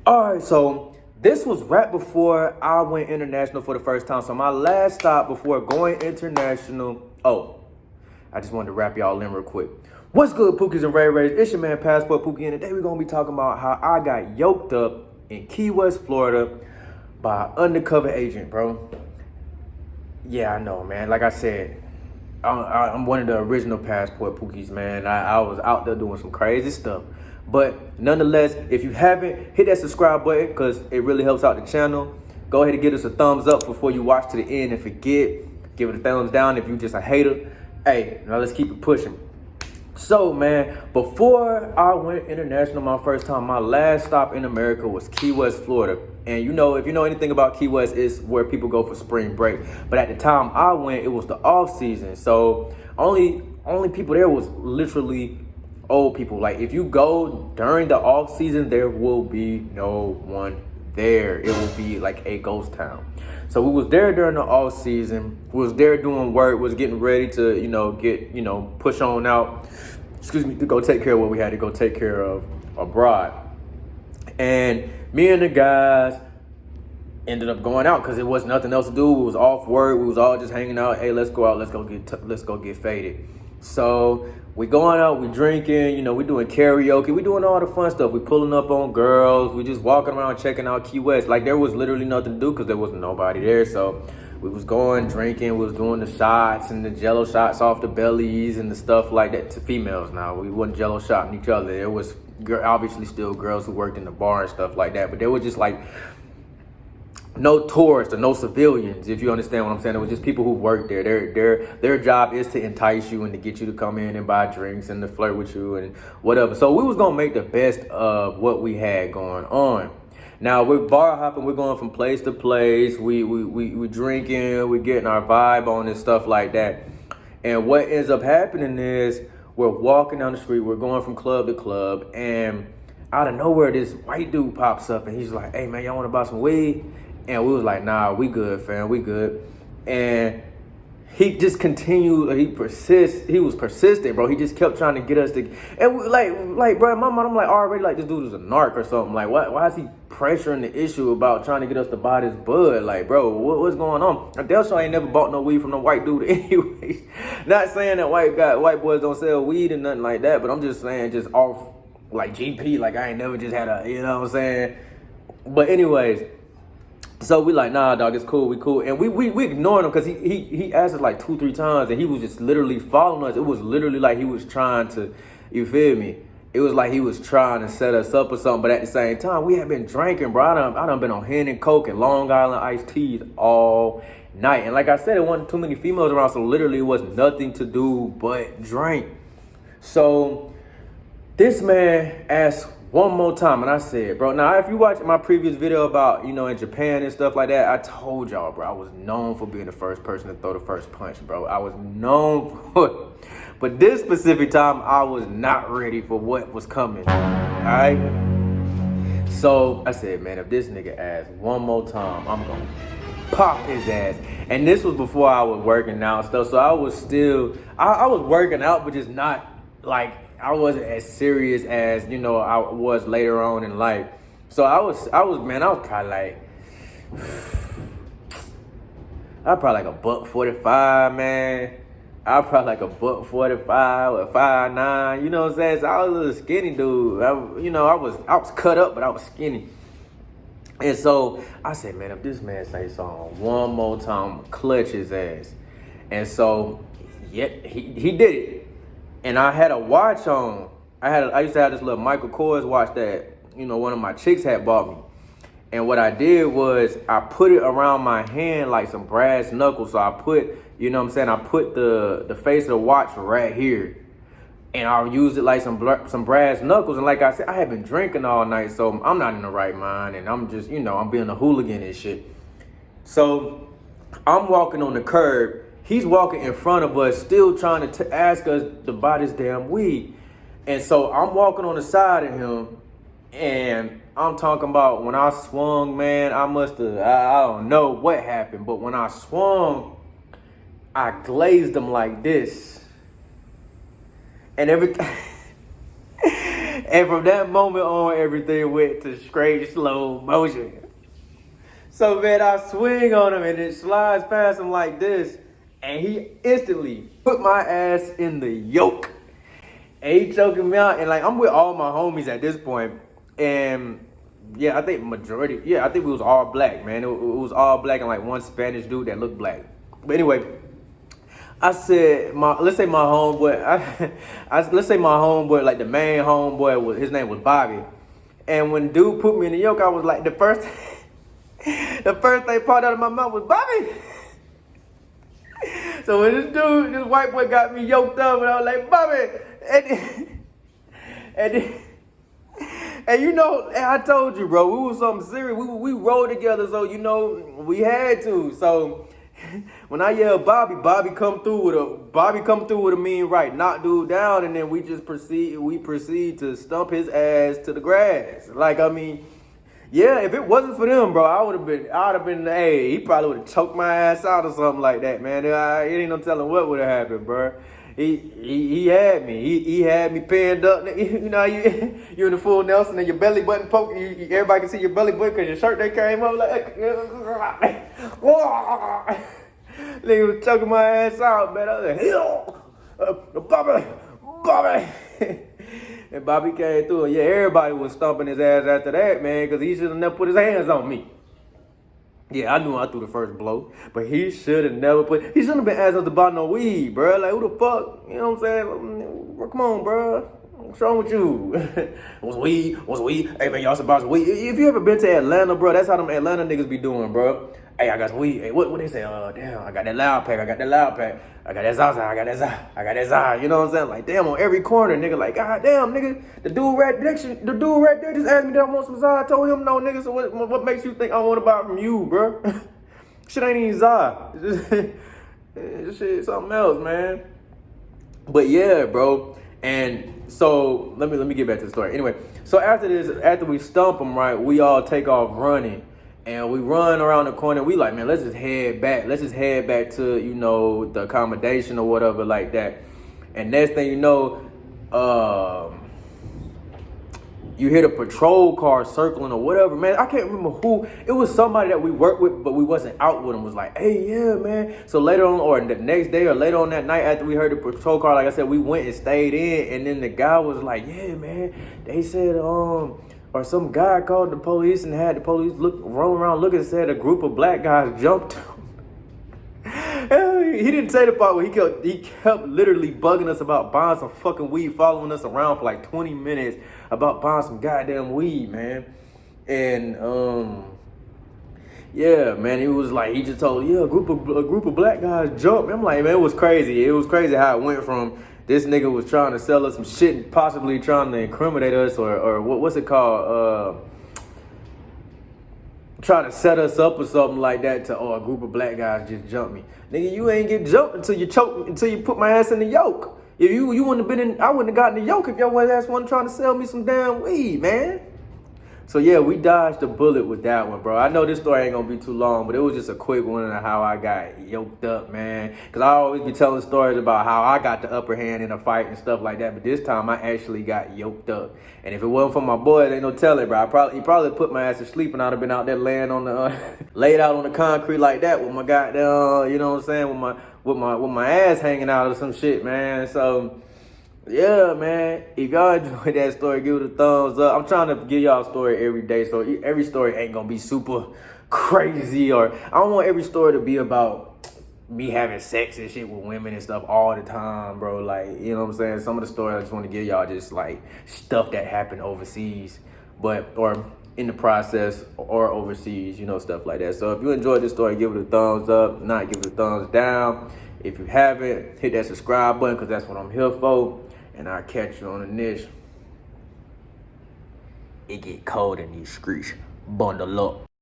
All right, so this was right before I went international for the first time. So my last stop before going international. Oh, I just wanted to wrap y'all in real quick. What's good, Pookies and Ray Rays? It's your man Passport Pookie, and today we're gonna be talking about how I got yoked up in Key West, Florida, by an undercover agent, bro. Yeah, I know, man. Like I said, I'm one of the original Passport Pookies, man. I was out there doing some crazy stuff. But nonetheless, if you haven't, hit that subscribe button because it really helps out the channel. Go ahead and give us a thumbs up before you watch to the end. And forget, give it a thumbs down if you just a hater. Hey, now let's keep it pushing. So, man, before I went international my first time, my last stop in America was Key West, Florida. And you know, if you know anything about Key West, it's where people go for spring break. But at the time I went, it was the off season. So only people there was literally old people. Like if you go during the off season, there will be no one there. It will be like a ghost town. So we was there during the off season. We was there doing work, was getting ready to, push on out, to go take care of what we had to go take care of abroad. And me and the guys ended up going out because it was nothing else to do. We was off work. We was all just hanging out. Hey, let's go out. Let's go get faded. So we going out. We drinking. We doing karaoke. We doing all the fun stuff. We pulling up on girls. We just walking around checking out Key West. Like there was literally nothing to do because there was nobody there. So we was going drinking. We was doing the shots and the Jello shots off the bellies and the stuff like that to females. Now we wasn't Jello shotting each other. There was obviously still girls who worked in the bar and stuff like that, but there was just like no tourists or no civilians, if you understand what I'm saying. It was just people who worked there. Their job is to entice you and to get you to come in and buy drinks and to flirt with you and whatever. So we was gonna make the best of what we had going on. Now we're bar hopping, we're going from place to place, we drinking, we getting our vibe on and stuff like that. And what ends up happening is we're walking down the street, we're going from club to club, and out of nowhere, this white dude pops up and he's like, hey man, y'all wanna buy some weed? And we was like, nah, we good, fam, we good. And he just continued, he was persistent, bro. He just kept trying to get us to, and we, like, bro, in my mind, I'm like, already like this dude is a narc or something. Like, why is he pressuring the issue about trying to get us to buy this bud? Like, bro, what's going on? Del Shaw ain't never bought no weed from no white dude anyways. Not saying that white boys don't sell weed and nothing like that, but I'm just saying just off like GP, like I ain't never just had a, you know what I'm saying? But anyways, so we like, nah, dog, it's cool, we cool. And we ignored him because he asked us like 2-3 times and he was just literally following us. It was literally like he was trying to, you feel me? It was like he was trying to set us up or something. But at the same time, we had been drinking, bro. I done been on Hen and Coke and Long Island iced teas all night. And like I said, it wasn't too many females around, so literally it was nothing to do but drink. So this man asked one more time, and I said, bro, now if you watch my previous video about, in Japan and stuff like that, I told y'all, bro, I was known for being the first person to throw the first punch, bro. I was known for it. But this specific time, I was not ready for what was coming, all right? So I said, man, if this nigga asks one more time, I'm gonna pop his ass. And this was before I was working out and stuff, so I was still, I was working out, but just not like, I wasn't as serious as, I was later on in life. So I was probably like, a $145, man. I was probably like a $145 or 5'9", you know what I'm saying? So I was a little skinny dude. I was cut up, but I was skinny. And so I said, man, if this man say something one more time, I'm gonna clutch his ass. And so, yeah, he did it. And I had a watch on. I used to have this little Michael Kors watch that, one of my chicks had bought me. And what I did was I put it around my hand like some brass knuckles. So I put, I put the face of the watch right here. And I used it like some brass knuckles. And like I said, I had been drinking all night, so I'm not in the right mind. And I'm just, I'm being a hooligan and shit. So I'm walking on the curb. He's walking in front of us, still trying to ask us to buy this damn weed. And so I'm walking on the side of him, and I'm talking about when I swung, man, I don't know what happened, but when I swung, I glazed him like this. And every And from that moment on, everything went to straight slow motion. So, man, I swing on him and it slides past him like this. And he instantly put my ass in the yoke. And he choking me out. And, like, I'm with all my homies at this point. And, yeah, I think I think we was all black, man. It was all black and, like, one Spanish dude that looked black. But anyway, I said, let's say my homeboy, like, the main homeboy, his name was Bobby. And when dude put me in the yoke, I was like, the first thing popped out of my mouth was Bobby. So when this white boy got me yoked up, and I was like, Bobby, and you know, I told you, bro, we was something serious. We rolled together, so you know, we had to. So when I yelled Bobby come through with a mean right, knock dude down, and then we proceed to stump his ass to the grass. Like, I mean, yeah, if it wasn't for them, bro, I'd have been, hey, he probably would have choked my ass out or something like that, man. It ain't no telling what would have happened, bro. He had me. He had me pinned up. You know, you in the full Nelson and your belly button poking. Everybody can see your belly button because your shirt they came up like. Nigga was choking my ass out, man. I was like, Bobby. And Bobby came through. And yeah, everybody was stomping his ass after that, man, because he should have never put his hands on me. Yeah, I knew I threw the first blow, but he should have he shouldn't have been asking us to buy no weed, bro. Like, who the fuck? You know what I'm saying? Come on, bro. What's wrong with you? What's weed? Hey, man, y'all some buy some weed. If you ever been to Atlanta, bro, that's how them Atlanta niggas be doing, bro. Hey, I got some weed. Hey, what they say? Damn, I got that loud pack. I got that Zaza. I got that Zaza. You know what I'm saying? Like, damn, on every corner, nigga. Like, god damn, nigga. The dude right there just asked me that I want some Zaza. I told him no, nigga. So what makes you think I want to buy it from you, bro? Shit ain't even Zaza. This shit something else, man. But yeah, bro. And so let me get back to the story. Anyway, so after we stump him, right, we all take off running. And we run around the corner. We like, man, let's just head back. Let's just head back to, you know, the accommodation or whatever like that. And next thing you know, you hear the patrol car circling or whatever, man. I can't remember who. It was somebody that we worked with, but we wasn't out with him. Was like, hey, yeah, man. So later on, or the next day or later on that night after we heard the patrol car, like I said, we went and stayed in. And then the guy was like, yeah, man. They said, or some guy called the police and had the police roll around looking and said a group of black guys jumped him. He didn't say the part where he kept literally bugging us about buying some fucking weed, following us around for like 20 minutes about buying some goddamn weed, man. And yeah, man, he was like, he just told, yeah, a group of black guys jumped. I'm like, man, it was crazy. It was crazy how it went from this nigga was trying to sell us some shit and possibly trying to incriminate us or what's it called? Try to set us up or something like that to, a group of black guys just jumped me. Nigga, you ain't get jumped until you put my ass in the yoke. If you wouldn't have been in, I wouldn't have gotten the yoke if your ass wasn't trying to sell me some damn weed, man. So yeah, we dodged a bullet with that one, bro. I know this story ain't gonna be too long, but it was just a quick one on how I got yoked up, man. Cause I always be telling stories about how I got the upper hand in a fight and stuff like that. But this time I actually got yoked up. And if it wasn't for my boy, ain't no telling, bro. He probably put my ass to sleep and I'd have been out there laying on the, laid out on the concrete like that with my goddamn, you know what I'm saying, with my ass hanging out or some shit, man. So yeah, man, if y'all enjoyed that story, give it a thumbs up. I'm trying to give y'all a story every day, so every story ain't gonna be super crazy, or I don't want every story to be about me having sex and shit with women and stuff all the time, bro. Like, you know what I'm saying? Some of the stories I just want to give y'all just like stuff that happened overseas, or in the process or overseas, you know, stuff like that. So if you enjoyed this story, give it a thumbs up. Not, give it a thumbs down. If you haven't, hit that subscribe button because that's what I'm here for. And I'll catch you on the next. It get cold in these streets. Bundle up.